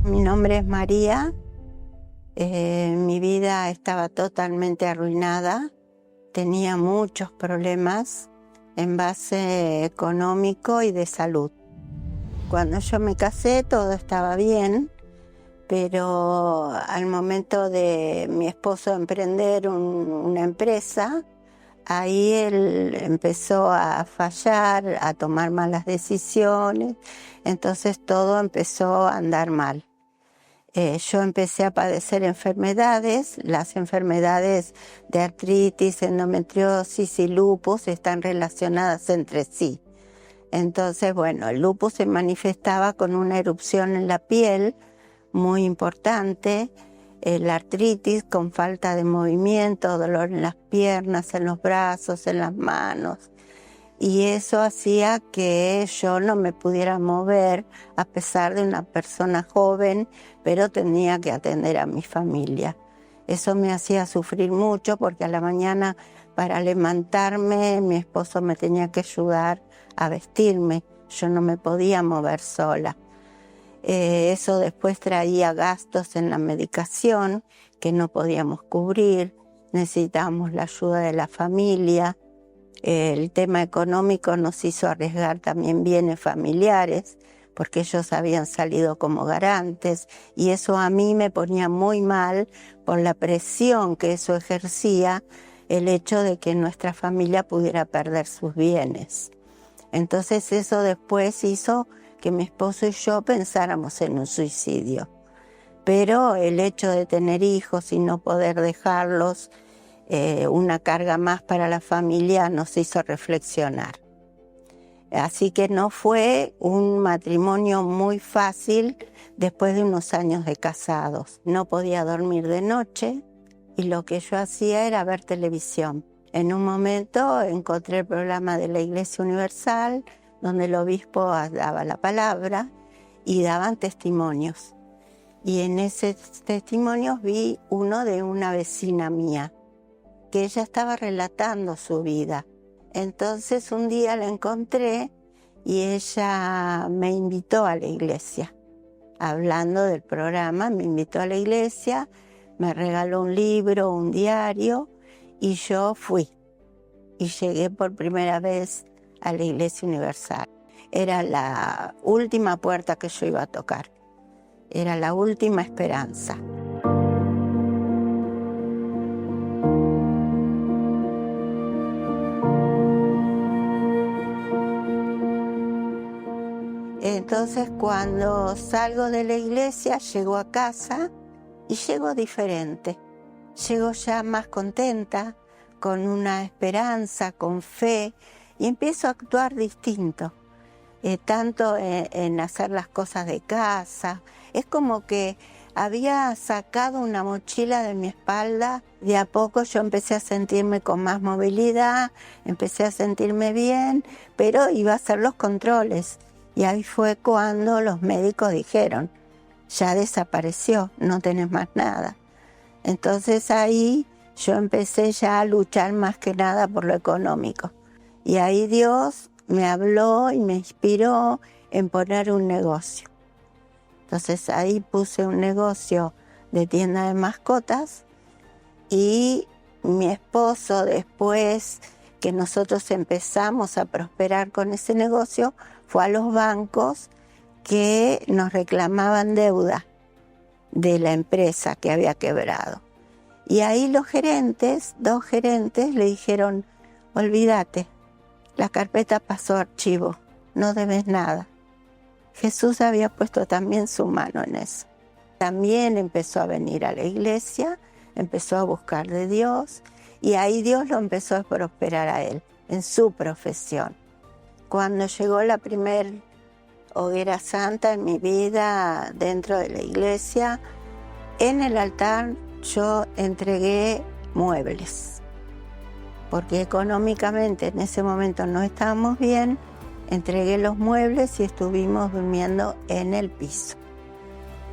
Mi nombre es María. Mi vida estaba totalmente arruinada. Tenía muchos problemas en base económico y de salud. Cuando yo me casé todo estaba bien, pero al momento de mi esposo emprender una empresa, ahí él empezó a fallar, a tomar malas decisiones, entonces todo empezó a andar mal. Yo empecé a padecer enfermedades. Las enfermedades de artritis, endometriosis y lupus están relacionadas entre sí. Entonces, bueno, el lupus se manifestaba con una erupción en la piel muy importante, la artritis con falta de movimiento, dolor en las piernas, en los brazos, en las manos. Y eso hacía que yo no me pudiera mover a pesar de una persona joven, pero tenía que atender a mi familia. Eso me hacía sufrir mucho porque a la mañana para levantarme mi esposo me tenía que ayudar a vestirme. Yo no me podía mover sola. Eso después traía gastos en la medicación que no podíamos cubrir. Necesitábamos la ayuda de la familia. El tema económico nos hizo arriesgar también bienes familiares, porque ellos habían salido como garantes, y eso a mí me ponía muy mal por la presión que eso ejercía, el hecho de que nuestra familia pudiera perder sus bienes. Entonces eso después hizo que mi esposo y yo pensáramos en un suicidio. Pero el hecho de tener hijos y no poder dejarlos, una carga más para la familia, nos hizo reflexionar. Así que no fue un matrimonio muy fácil después de unos años de casados. No podía dormir de noche y lo que yo hacía era ver televisión. En un momento encontré el programa de la Iglesia Universal, donde el obispo daba la palabra y daban testimonios. Y en esos testimonios vi uno de una vecina mía, que ella estaba relatando su vida. Entonces un día la encontré y ella me invitó a la iglesia. Hablando del programa, me invitó a la iglesia, me regaló un libro, un diario, y yo fui. Y llegué por primera vez a la Iglesia Universal. Era la última puerta que yo iba a tocar. Era la última esperanza. Entonces cuando salgo de la iglesia, llego a casa y llego diferente. Llego ya más contenta, con una esperanza, con fe, y empiezo a actuar distinto. Tanto en hacer las cosas de casa. Es como que había sacado una mochila de mi espalda. De a poco yo empecé a sentirme con más movilidad, empecé a sentirme bien, pero iba a hacer los controles. Y ahí fue cuando los médicos dijeron, ya desapareció, no tenés más nada. Entonces ahí yo empecé ya a luchar más que nada por lo económico. Y ahí Dios me habló y me inspiró en poner un negocio. Entonces ahí puse un negocio de tienda de mascotas y mi esposo, después que nosotros empezamos a prosperar con ese negocio, fue a los bancos que nos reclamaban deuda de la empresa que había quebrado. Y ahí los gerentes, 2 gerentes, le dijeron, olvídate, la carpeta pasó a archivo, no debes nada. Jesús había puesto también su mano en eso. También empezó a venir a la iglesia, empezó a buscar de Dios, y ahí Dios lo empezó a prosperar a él, en su profesión. Cuando llegó la primera hoguera santa en mi vida dentro de la iglesia, en el altar yo entregué muebles, porque económicamente en ese momento no estábamos bien. Entregué los muebles y estuvimos durmiendo en el piso,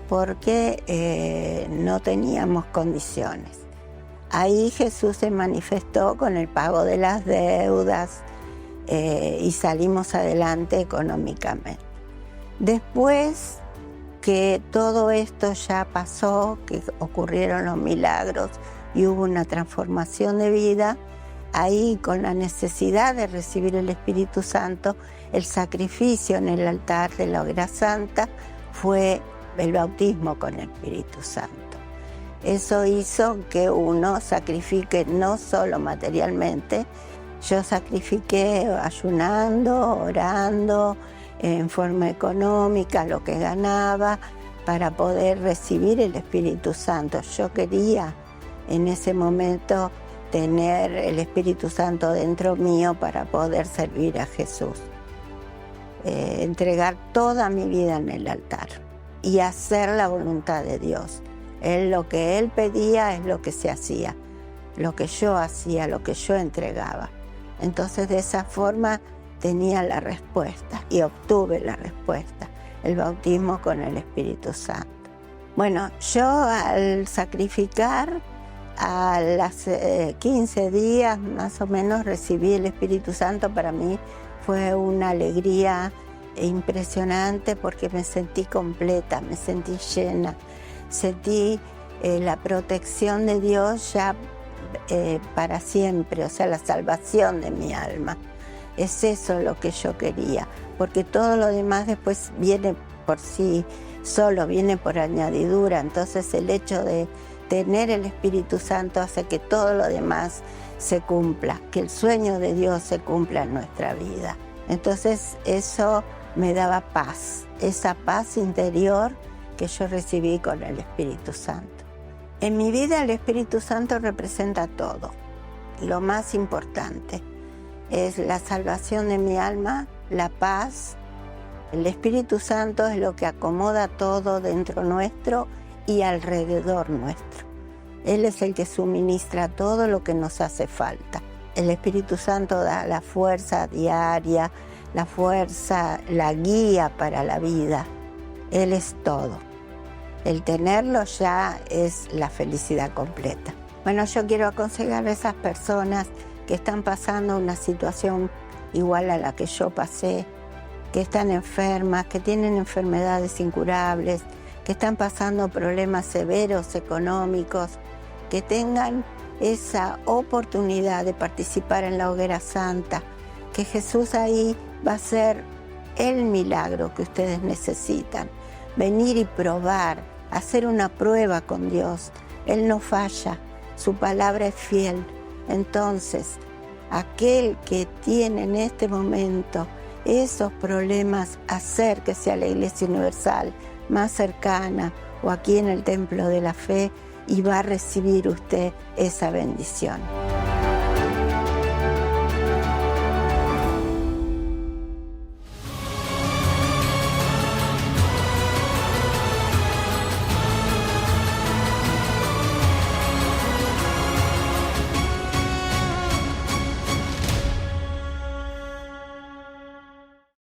porque no teníamos condiciones. Ahí Jesús se manifestó con el pago de las deudas y salimos adelante económicamente. Después que todo esto ya pasó, que ocurrieron los milagros y hubo una transformación de vida, ahí con la necesidad de recibir el Espíritu Santo, el sacrificio en el altar de la Hoguera Santa fue el bautismo con el Espíritu Santo. Eso hizo que uno sacrifique no solo materialmente, yo sacrifiqué ayunando, orando, en forma económica, lo que ganaba, para poder recibir el Espíritu Santo. Yo quería en ese momento tener el Espíritu Santo dentro mío para poder servir a Jesús. Entregar toda mi vida en el altar y hacer la voluntad de Dios. Lo que Él pedía es lo que se hacía, lo que yo hacía, lo que yo entregaba. Entonces de esa forma tenía la respuesta y obtuve la respuesta, el bautismo con el Espíritu Santo. Bueno, yo al sacrificar, a las 15 días más o menos recibí el Espíritu Santo. Para mí fue una alegría impresionante porque me sentí completa, me sentí llena, sentí la protección de Dios ya para siempre, o sea, la salvación de mi alma. Es eso lo que yo quería, porque todo lo demás después viene por sí solo, viene por añadidura. Entonces el hecho de tener el Espíritu Santo hace que todo lo demás se cumpla, que el sueño de Dios se cumpla en nuestra vida. Entonces eso me daba paz, esa paz interior que yo recibí con el Espíritu Santo. En mi vida el Espíritu Santo representa todo. Lo más importante es la salvación de mi alma, la paz. El Espíritu Santo es lo que acomoda todo dentro nuestro y alrededor nuestro. Él es el que suministra todo lo que nos hace falta. El Espíritu Santo da la fuerza diaria, la fuerza, la guía para la vida. Él es todo. El tenerlo ya es la felicidad completa. Bueno, yo quiero aconsejar a esas personas que están pasando una situación igual a la que yo pasé, que están enfermas, que tienen enfermedades incurables, que están pasando problemas severos económicos, que tengan esa oportunidad de participar en la Hoguera Santa, que Jesús ahí va a hacer el milagro que ustedes necesitan. Venir y probar, hacer una prueba con Dios. Él no falla, su palabra es fiel. Entonces, aquel que tiene en este momento esos problemas, acérquese a la Iglesia Universal más cercana o aquí en el Templo de la Fe y va a recibir usted esa bendición.